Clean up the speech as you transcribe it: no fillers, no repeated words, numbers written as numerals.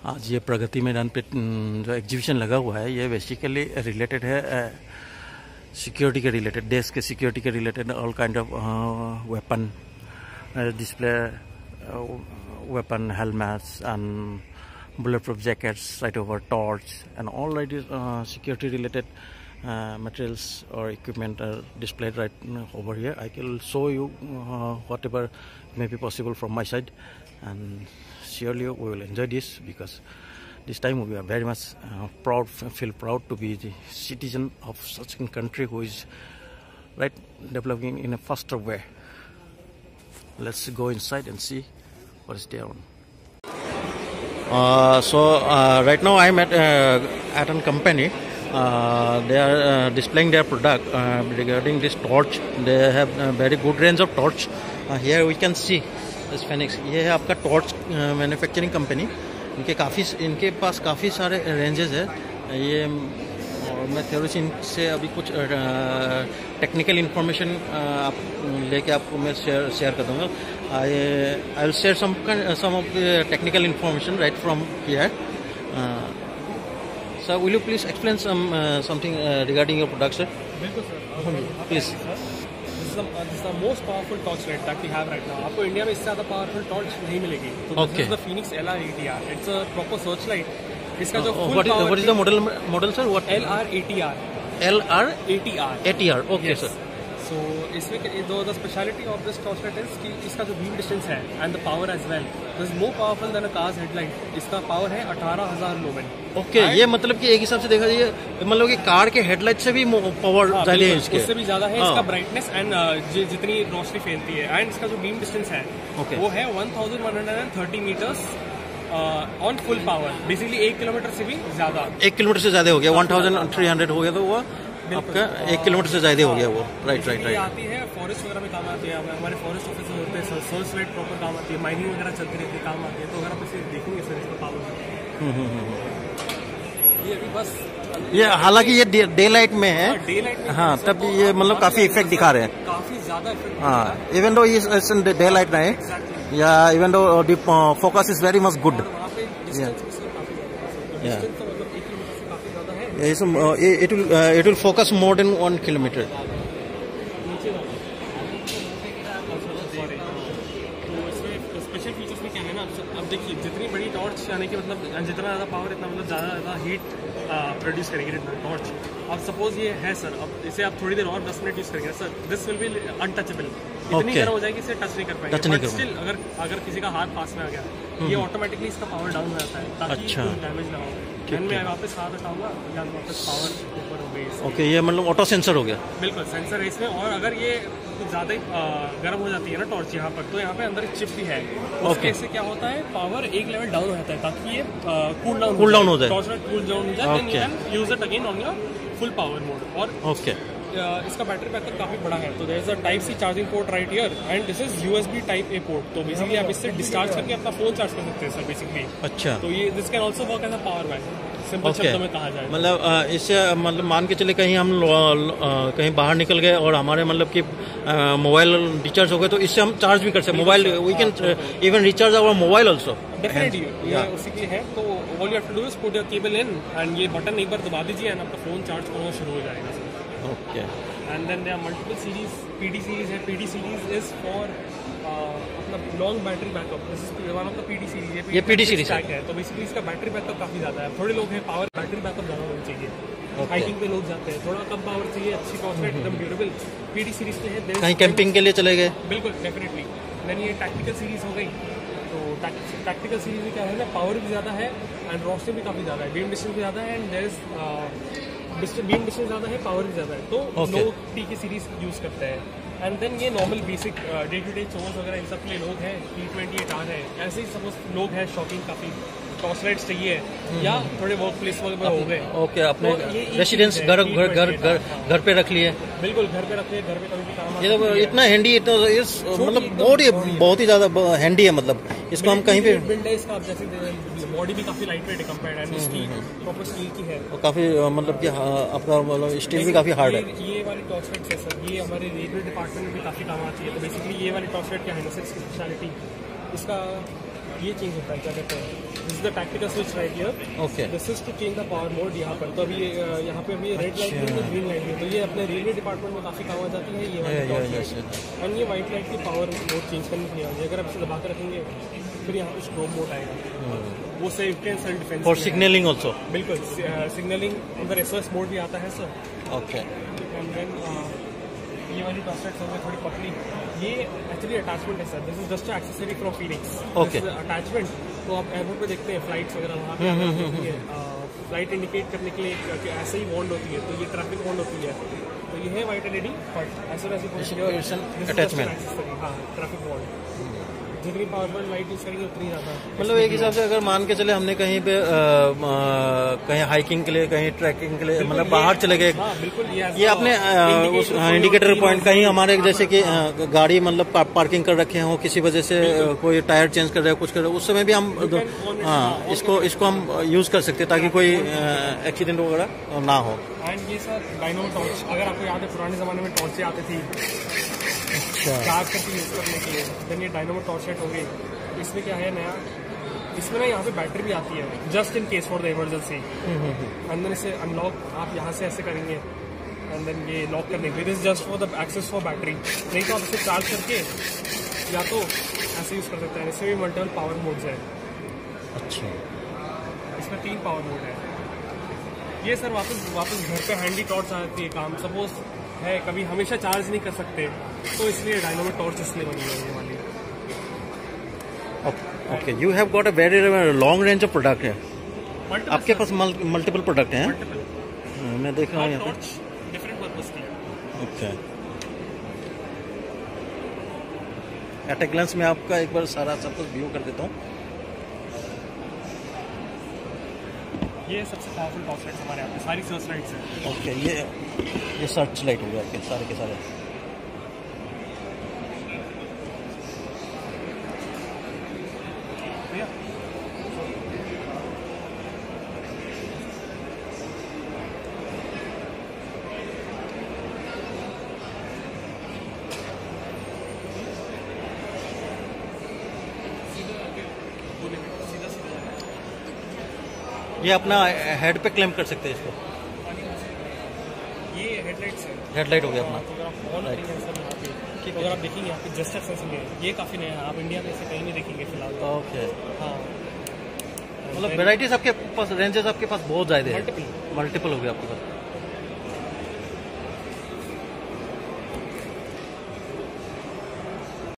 आज ये प्रगति मैदान पे जो एग्जीबिशन लगा हुआ है ये बेसिकली रिलेटेड है सिक्योरिटी के रिलेटेड, देश के सिक्योरिटी के related all kind of weapon display, weapon helmets and bulletproof jackets, right over torch and all security related materials or equipment are displayed right over here. I will show you whatever may be possible from my side, and surely we will enjoy this because this time we are very much feel proud to be the citizen of such a country who is developing in a faster way. Let's go inside and see what is there on. Right now I'm at a company. They are displaying their product regarding this torch. They have a very good range of torch. Here we can see this Phoenix. ये है आपका torch manufacturing company. इनके पास काफ़ी सारे ranges है. ये मैं थोड़ी सी इनसे अभी कुछ टेक्निकल इन्फॉर्मेशन आप लेके आपको मैं शेयर कर दूँगा. I will share some of the technical information right from here. So will you please explain something regarding your product, sir? Please. This is the most powerful torchlight that we have right now. आपको India में इससे ज़्यादा powerful torch नहीं मिलेगी. So this is the Phoenix LR80R. It's a proper searchlight. इसका जो full power. What is the model, sir? What? LR80R. LR80R. 80R. Okay, yes. Sir. So इसमें the speciality of this torchlight is कि इसका जो beam distance है and the power as well, this is more powerful than a car's headlight. इसका power है 18,000 lumen. Okay, ये मतलब कि एक हिसाब से देखा जाए मतलब कि कार के हेडलाइट से भी पावर ज़्यादा है इसके. उससे भी ज़्यादा है इसका ब्राइटनेस एंड जितनी रोशनी फैलती है. एंड इसका जो बीम डिस्टेंस है वो है 1130 metres on full power. Basically 1 kilometre से भी ज़्यादा. 1 किलोमीटर से ज़्यादा हो गया. 1300 हो गया तो वो आपका 1 किलोमीटर से ज़्यादा हो गया वो. राइट. आती है फॉरेस्ट वगैरह में काम आती है. हमारे फॉरेस्ट ऑफिसर होते हैं, सर्च लाइट प्रॉपर काम आती है. माइनिंग वगैरह चलती रहती है, काम आती है. तो अगर आप इसे देखेंगे सर इसका पावर ये अभी बस ये हालांकि ये डे लाइट में है. हाँ, तब ये मतलब काफ़ी इफेक्ट दिखा रहे हैं. काफ़ी ज़्यादा इफेक्ट. हाँ, इवन दो ये डे लाइट में है या even though the focus is very much good. It will focus more than 1 kilometer. Special features में क्या है ना, अब देखिए जितनी बड़ी टॉर्च यानी कि मतलब जितना ज़्यादा पावर इतना मतलब ज़्यादा हीट प्रोड्यूस करेगी टॉर्च. अब सपोज ये है सर, अब इसे आप थोड़ी देर और 10 मिनट यूज़ करेंगे sir, this will be untouchable. इतनी गर्म हो जाएगी इसे टच नहीं कर पाएंगे. बट स्टिल अगर किसी का हाथ पास में आ गया ये ऑटोमेटिकली इसका पावर डाउन हो जाता है ताकि डैमेज ना हो. मैं वापस हाथ हटाऊंगा या वापस पावर ऊपर हो गई. ओके, ये मतलब ऑटो सेंसर हो गया. बिल्कुल सेंसर है इसमें. और अगर ये कुछ ज़्यादा ही गर्म हो जाती है ना टॉर्च यहाँ पर, तो यहाँ पे अंदर एक चिप भी है. उसके से क्या होता है, पावर एक लेवल डाउन हो जाता है ताकि ये कूल डाउन हो जाए. टॉर्च कूल डाउन हो जाए, then you can use it again on your full power mode. और इसका बैटरी बैकअप काफी बड़ा है. तो there is a type C charging port right here and this is USB type A port. तो basically आप इससे डिस्चार्ज करके अपना फोन चार्ज कर सकते हैं सर बेसिकली. अच्छा, तो ये this can also work as a power bank. Simple शब्दों में कहा जाए मतलब इससे मतलब मान के चले कहीं हम कहीं बाहर निकल गए और हमारे मतलब कि मोबाइल रिचार्ज हो गए तो इससे हम चार्ज भी कर सकते हैं mobile. We can even recharge our mobile also. Definitely ये उसी के है. तो all you have to do is put your cable in and ये बटन एक बार दबा दीजिए एंड आपका फोन चार्ज होना शुरू हो जाएगा sir. Okay. And then there are multiple series. PD series है. PD सीरीज इज फॉर मतलब long battery backup. This is one of the PD series. ये PD सीरीज है. तो बेसिकली इसका बैटरी बैकअप काफी ज्यादा है. थोड़े लोग हैं पावर बैटरी बैकअप ज्यादा होना चाहिए. हाइकिंग पे लोग जाते हैं, थोड़ा कम पावर चाहिए, अच्छी टॉर्चलाइट एकदम ड्यूरेबल. PD सीरीज पे है. कहीं कैंपिंग के लिए चले गए. बिल्कुल डेफिनेटली. देन ये टैक्टिकल सीरीज हो गई. तो टैक्टिकल सीरीज में क्या है ना, पावर भी ज़्यादा है एंड रोशनी भी काफ़ी ज़्यादा है. बीम डिस्टेंस भी ज़्यादा है and there is beam distance ज़्यादा है, पावर भी ज़्यादा है. तो लोग T की सीरीज यूज़ करते हैं. एंड देन ये normal basic day to day chores वगैरह इन सब के लिए लोग हैं. T28R है. ऐसे ही सपोज लोग हैं शॉपिंग काफ़ी टॉर्चलाइट्स चाहिए या थोड़े वर्क प्लेस वगैरह हो गए. ओके, अपने रेसिडेंस घर पे रख लिए. बिल्कुल घर पे रख लिए, घर पे कभी भी काम. ये तो इतना हैंडी, इतना मतलब बहुत ही ज़्यादा हैंडी है. मतलब इसको हम कहीं पे बिल्ड है इसका. जैसे बॉडी भी काफी लाइट वेट है compared and steel proper steel की है. और काफी मतलब कि आपका मतलब स्टील भी काफी हार्ड है. ये वाली टॉर्चलाइट है सर, ये हमारे रेलवे डिपार्टमेंट में भी काफी काम आती है. तो बेसिकली ये वाली टॉर्चलाइट क्या है ना सर, इसकी स्पेशलिटी इसका ये चेंज होता है, क्या कहते हैं, this is the tactical switch right here. Okay, this is to change the power mode यहाँ पर। तो अभी यहाँ पे अभी रेड लाइट है, ग्रीन लाइट है, तो ये अपने रेलवे डिपार्टमेंट में काफ़ी काम आ जाती है ये वाली टॉर्च। एंड ये व्हाइट लाइट की पावर मोड चेंज करने के लिए अगर आप इसे दबा कर रखेंगे फिर यहाँ पे स्ट्रोब मोड आएगा, वो safety and self defence for signalling also. बिल्कुल, सिग्नलिंग अंदर SOS मोड भी आता है सर। ओके, एंड देन ये वाली टॉर्च लाइट है थोड़ी पतली, ये एक्चुअली अटैचमेंट है sir, this is just accessory from Phoenix. Okay, attachment तो आप एयरपोर्ट पे देखते हैं फ्लाइट्स वगैरह वहाँ पे फ्लाइट इंडिकेट करने के लिए ऐसे ही वॉन्ड होती है, तो ये ट्रैफिक वॉन्ड होती है, तो ये है वाइट LED, बट ऐसे अटैचमेंट। हाँ, ट्रैफिक वॉन्ड जितनी पावरफुल लाइट यूज करेंगे उतनी ज्यादा। मतलब एक हिसाब से अगर मान के चले हमने कहीं पे कहीं हाइकिंग के लिए, कहीं ट्रैकिंग के लिए, मतलब बाहर चले गए, बिल्कुल ये आपने उस इंडिकेटर पॉइंट कहीं हमारे जैसे कि गाड़ी मतलब पार्किंग कर रखे हो, किसी वजह से कोई टायर चेंज कर रहे हो, कुछ कर रहे हो, उस समय भी हम इसको हम यूज कर सकते हैं ताकि कोई एक्सीडेंट वगैरह ना हो। एंड ये सर डायनामो टॉर्च, अगर आपको याद है पुराने जमाने में टॉर्चें आती थी चार्ज करके यूज करने के लिए, देन ये डायनामो टॉर्च लाइट हो गई। इसमें क्या है नया, इसमें ना यहाँ पे बैटरी भी आती है just in case for the emergency. And then इसे अनलॉक आप यहाँ से ऐसे करेंगे एंड देन ये लॉक करने के लिए, this just for the access for battery. नहीं तो आप इसे चार्ज करके या तो ऐसे यूज कर सकते हैं। इसमें भी मल्टीपल पावर मोड्स है। अच्छा, इसमें 3 पावर मोड है। ये सर वापस घर पे हैंडी टॉर्च आती है काम, सपोज है कभी हमेशा चार्ज नहीं कर सकते, तो इसलिए डायनामो टॉर्च इसलिए बनी है ये वाली। Okay, you have got a very long range of product है आपके पास, मल्टीपल प्रोडक्ट हैं। मैं देख रहा हूँ यहाँ पे डिफरेंट पर्पस की। ओके, एट ए ग्लांस में आपका एक बार सारा सब कुछ व्यू कर देता हूँ। ये सबसे पावरफुल टॉर्च लाइट्स हमारे यहाँ पे सारी सर्च लाइट्स हैं। ओके, ये सर्च लाइट हो गया आपके सारे के सारे। ये अपना हेड पे क्लेम कर सकते हैं इसको। ये हेडलाइट्स है, हेडलाइट हो गया अपना। तो अगर आप ऑन करेंगे सर यहाँ पे, तो अगर आप देखेंगे यहाँ पे जस्ट एक्सेसिंग है, ये काफ़ी नया है, आप इंडिया में इसे कहीं नहीं देखेंगे फिलहाल। ओके, हाँ, मतलब वेराइटीज आपके पास, रेंजेस आपके पास बहुत ज़्यादा है, मल्टीपल हो गया आपके पास।